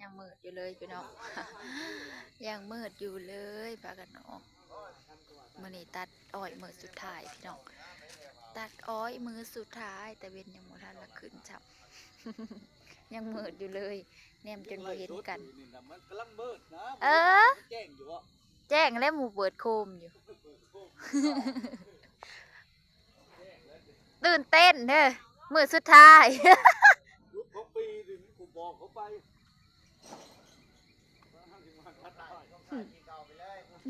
ยังมืดอยู่เลยพี่น้อง ยังมืดอยู่เลยพากันออกมื้อนี้ตัดอ้อยมือสุดท้ายพี่น้องตัดอ้อยมือสุดท้ายแต่เว้นยังบ่ทันละขึ้นจับ ยังมืดอยู่เลยแนมจนบ่เห็นกันเออแจ้งแล้วหมู่เปิดโคมอยู่ ตื่นเต้นเด้อมือสุดท้าย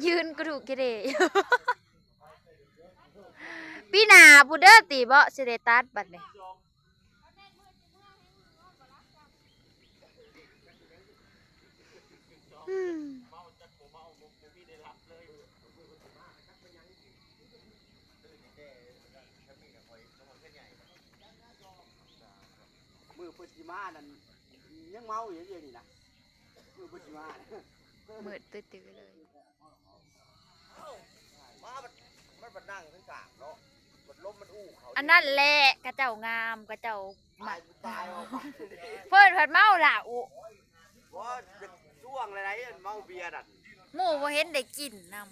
ยืนกระดูกกระเดย พี่นาพูเดอร์ตีบ่เสได็ตัสบัดนี้มือปุจิมานั่นยังเมาอยู่เดียวนี่นะมือปุจิมามืดตื้อๆเลยมันบัดนั่งทั้งกลางเนาะบัดลมมันอู้เขาอันนั้นแหละกระเจ้างามกระเจ้าตายออกไปเพิ่นผัดเมาล่ะอุว่าจะช่วงอะไรเมาเบียร์นั่นหมู่บ่เห็นได้กินนำ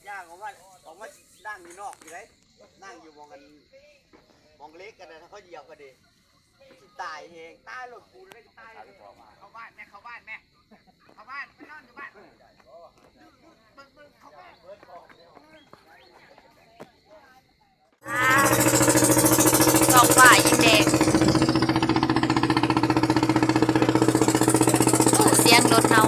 ย่างของว่านั่งอยู่นอกอยู่ไหนนั่งอยู่มองกันมองเล็กกันนะถ้าเขาเหยียบกันดิตายเองตายหลดปูนเลยตายเข้าบ้านแม่เข้าบ้านแม่เข้าบ้านไปนอนอยู่บ้านเข้าบ้านสองฝ่ายยิงแดงเสียงรถเนา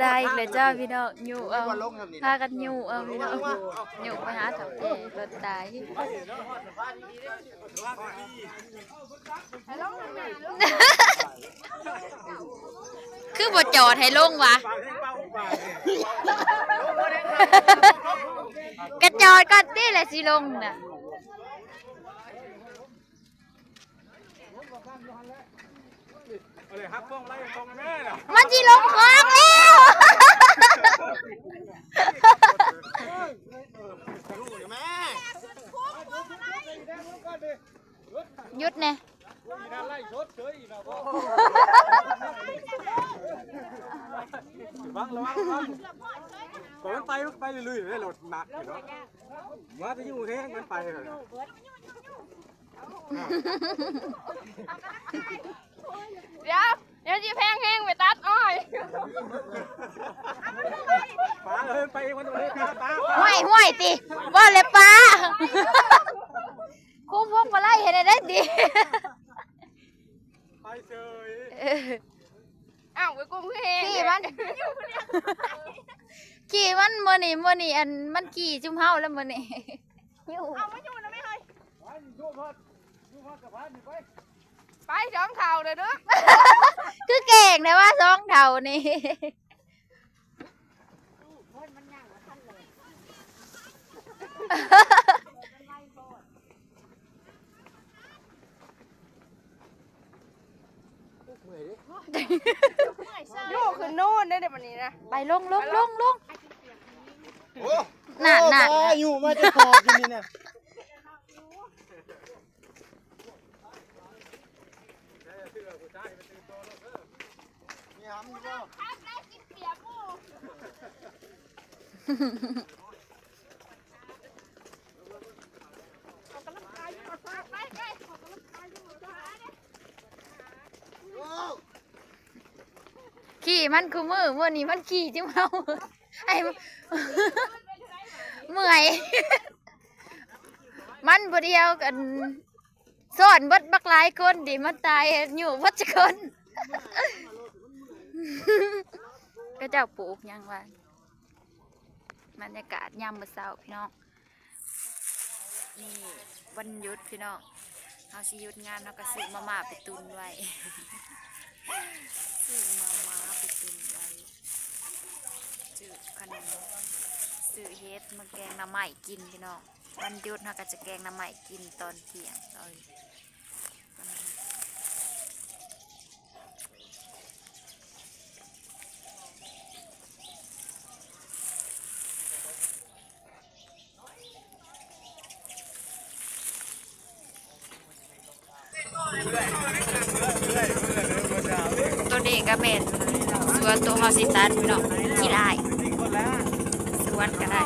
ได้เลยจ้าพี่น้องอยู่เอาพากันอยู่เอาพี่น้องอยู่ไปหาเถาแก่รถตายคือบ่จอดให้ลงวะกระจอดก่อนติแหละสิลงน่ะมันจีลงคลองแล้วหยุดเนี่ยระวังก่อนไปลุยๆเลยรถหนักเนาะมาจะอยู่แห้งมันไปเลยเดี๋ยวจีแพงแห้งไปตัดอ้อยป้าเลยไปวันนี้ป้าห้วยติว่าเลยป้าคุ้มพวกปลาไหลเห็นได้ดิไปเฉยอ้าวไปกุ้งแห้งขี่มันมื่อนี่อันมันขี่จุ่มเฮาแล้วมื่อนี่เอาไม่อยู่นะไม่เคยไปสองเท่าเลยด้วยคือเก่งนะว่าสองเท่านี่โยกขึ้นโน่นได้เดี๋ยววันนี้นะไปลงน่ะอยู่มาจะขอบอยู่นี่เนี่ย ขี่มันคือมือนี้มันขี่จิ้มเอาไอ้เมื่อย มันบ่เดียวกันสอนเบิดบักหลายคนดิมันตายอยู่วัชคน ก็เจ้าปลูกหยังวะบรรยากาศยามมื้อเช้าพี่น้องนี่วันหยุดพี่น้องเอาสิหยุดงานเราก็ซื้อมาม่าไปตุนไว้ ซื้อมาม่าไปตุนไว้ซื้อขนมซื้อเฮ็ดมาแกงหน้ำใหม่กินพี่น้องวันหยุดเราก็จะแกงหน้ำใหม่กินตอนเที่ยงตัวนี้ก็เป็นสวนตัวเฮาสิตันพี่น้องขี่ได้สวนก็ได้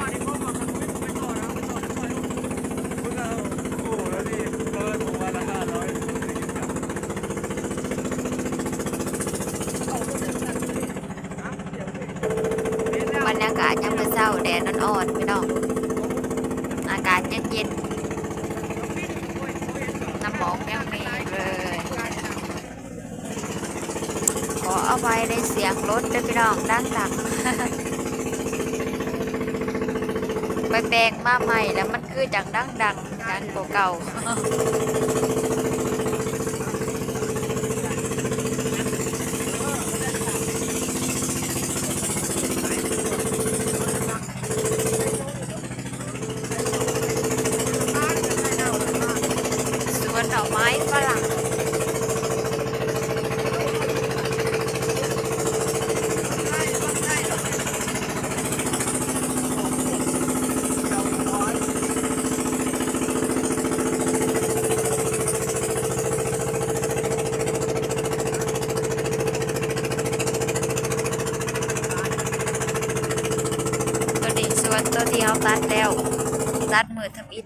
บรรยากาศยามมื้อเช้าแดดอ่อนๆพี่น้องอากาศเย็นๆน้ำหมอกยังมีเลยขอเอาไว้ในเสียงรถด้วยพี่น้องดังๆ ไปแปลงมาใหม่แล้วมันคือจังดังกว่าเก่า สวนดอกไม้ฝรั่งตัวนี้สวนตัวที่เขาตัดแล้วตัดมือทำอิฐ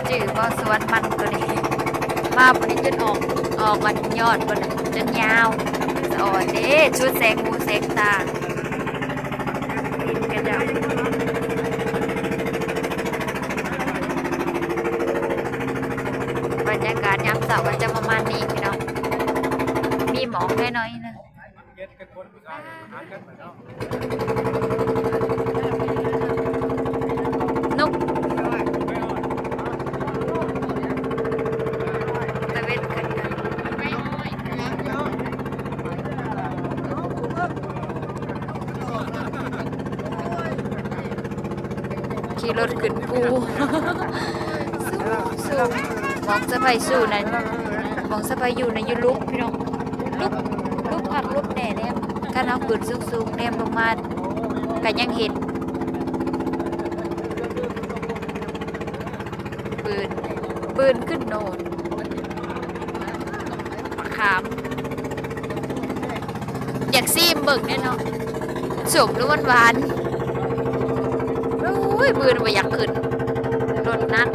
จือก็สวนมันตัวนี้มาบนนี้จนออกมาถึงยอดบนจนยาวสอ่อนเด้ชุดแสงหูแสงตาดินกระจับบรรยากาศยามเสาร์ก็จะประมาณนี้พี่น้องมีหมอกน้อยๆนะนุกตะเวนขึ้นกันขี่รถขึ้นภูสู้มองสะพายสู้นะมองสะพายอยู่ในยุลุกพี่น้องลุกผักลุกแหน่เนี่ยถ้าเอาขึ้นสูงๆแนมลงมาก็ยังเห็นปืนขึ้นโนนขามอยากซีมเบิ่งแน่เนาะสมหรือหวานโอ้ยปืนไปอยากขึ้นรถนัก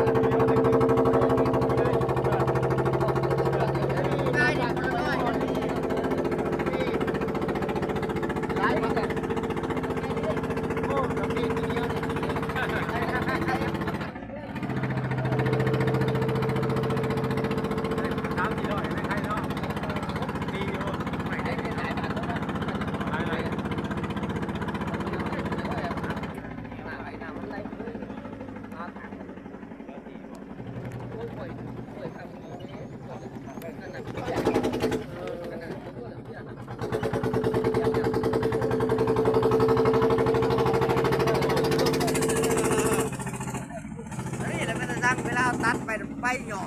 เวลาตัดไปไปหย่อ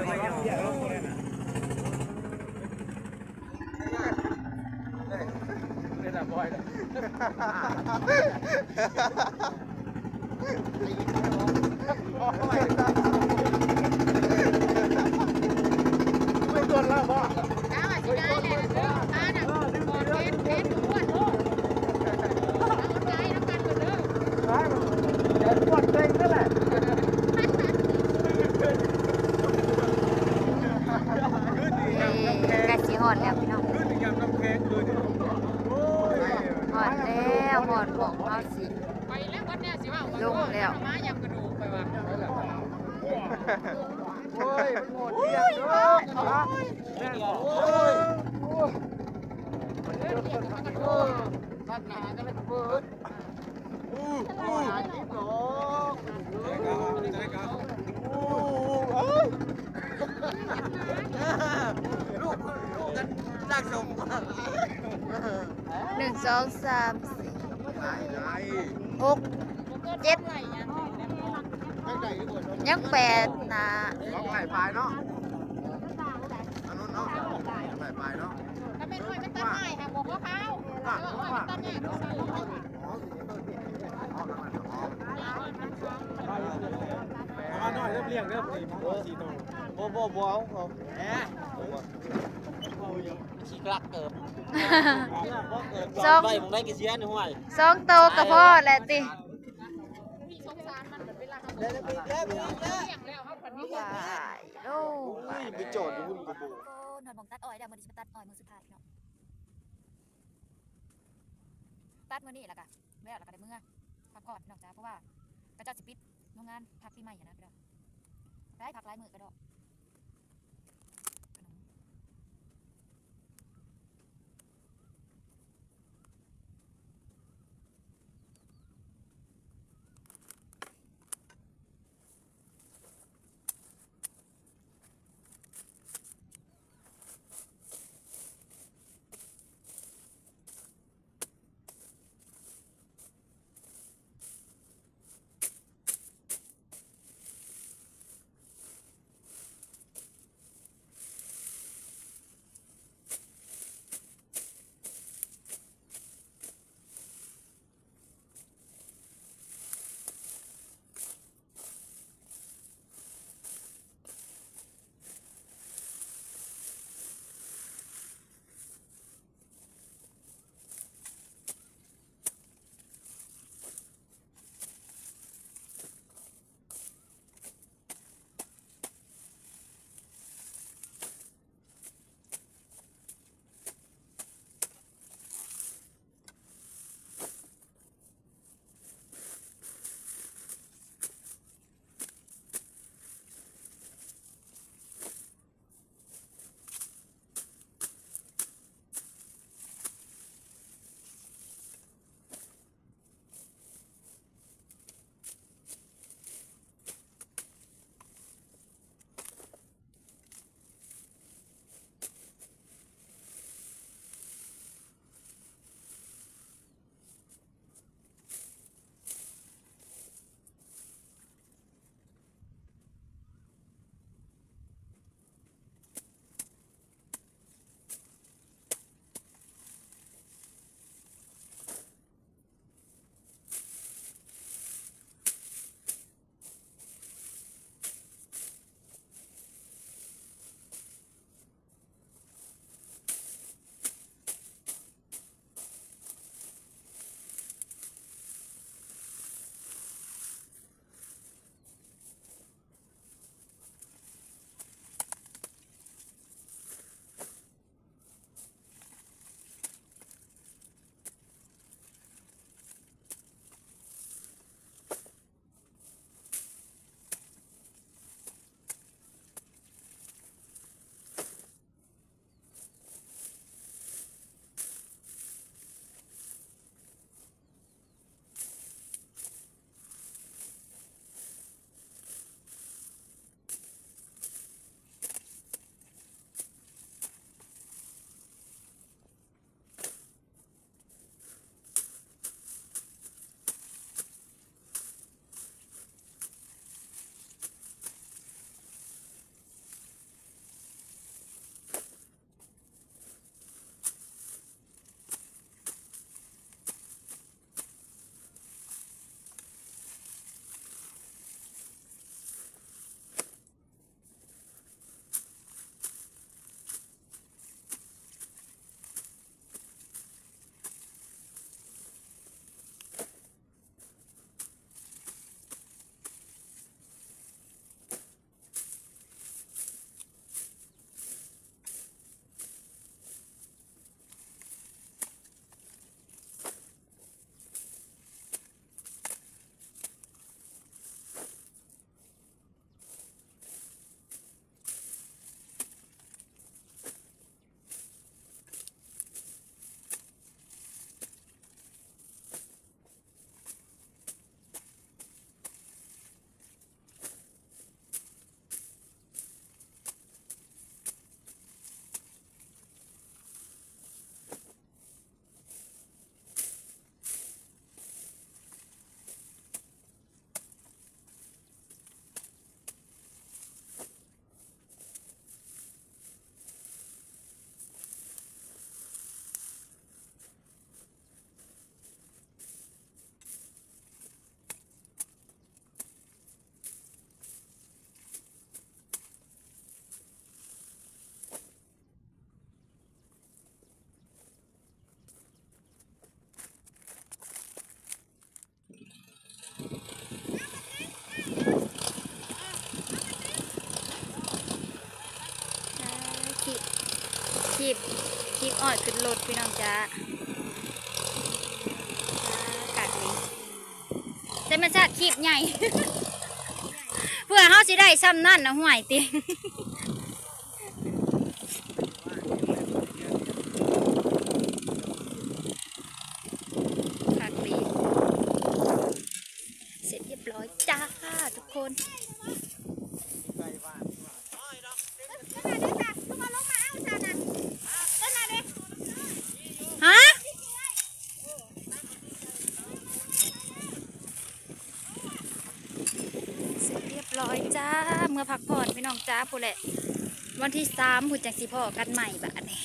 ไปหย่อ นี่แหละบอยเลยไม่ตัวแล้วพ่อ น้าสิได้แหละเด้อตาน่ะกอดเฮ็ดอ้วนเอาใจน้ำกันก่อนเด้อ ใช่มันแกปวดเต็งนั่นแหละ กะสิฮอดแล้วพี่น้อง ขึ้นอีกอย่างน้ำแข็งเลยโอ้ย ฮอดแล้วฮอดของเฮาสิ ไปแล้ววันเนี้ยสิว่า ลงแล้ว มายำกระดูกไปว่ะ โอ้ยมันหมดเรียงเนาะแน่นโอ้ยตัดหนาก็เลยเปิดหาจิ๊บหรอใช่ครับลูกกันนั่งชม 1 2 3 4 6 7ยัง8นะ ล็อกไหล่ปลายเนาะอันนู้นเนาะไหล่ปลายเนาะ ถ้าเป็นอ้อยมันตัดง่ายค่ะบอกว่าเขาแต่ว่าอ้อยมันตัดง่ายก็ใส่อ้อย ประมาณน้อยเริ่มเลี้ยงเริ่มสี่ตัวบ่เอาเขาแหม ขี้กลักเกิบ สอง ไปผมได้กี่เสียนห่วย 2 โตวก็พอแหละติ มีสงสารมันเหมือนเวลาเขาเลี้ยงแล้วเขาผันนี้ วายโล ไปโจทย์อยู่กับบู นอนมองตัดอ้อยแล้วมื้อนี้สิตัดอ้อยมื้อสุดท้ายเนาะตัดมื้อนี้แล้วก็แล้วก็ได้มื้อพักก่อนพี่น้องจ้าเพราะว่าก็จะสิปิดโรงงานพักปีใหม่อะนะพี่น้องได้พักหลายมื้อก็ดอก คีบอ้อยขึ้นรถพี่น้องจ้ากัดลิแต่มันจะคีบใหญ่ เพื่อเขาสิได้ซ้ำนั่นนะห่วยติกัดลิเสร็จเรียบร้อยจ้าทุกคนฮะเสร็จเรียบร้อยจ้าเมื่อพักผ่อนพี่น้องจ้าพูดแหละวันที่3พูดจังสิพ่อกันใหม่แบบนี้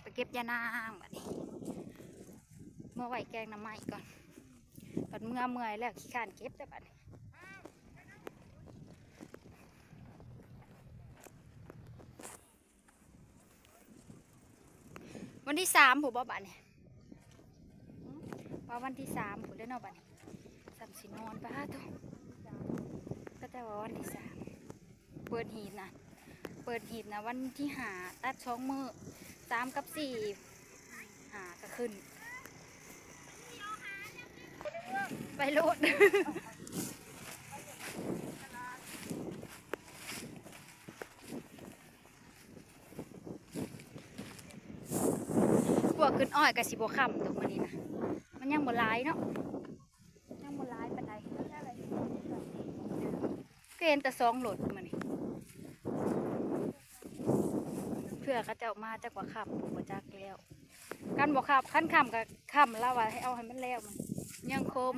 ไปเก็บยานางแบบนี้เมื่อไหวแกงน้ำไหม้ก่อนก่อนเมื่อยแล้วขี้ข้านเก็บแต่แบบนี้วันที่3ผูกบ่บัดนี่ว่าวันที่3ผูกได้นอกบัดนี่สัมสินอนป้าตุ๊ก็แต่ว่าวันที่3เปิดหีบนะวันที่5ตัด2 มื้อ3 กับ 4 5ก็ขึ้นไปโลด พวกขึ้นอ้อยกับสิบวค่ำตรงนี้นะมันยังบ่ร้ายเนาะยังบ่ร้ายปานใดก็เห็นแต่2 โหลดมานี่เพื่อเขาจะออกมาจากว่าค่ำบ่จักแล้วกันบ่ค่ำขั้นค่ำกับค่ำแล้วว่าให้เอาให้มันแล้วมันยังคม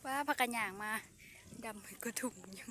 ว่าพักกันอย่างมาดำก็ถุงยัง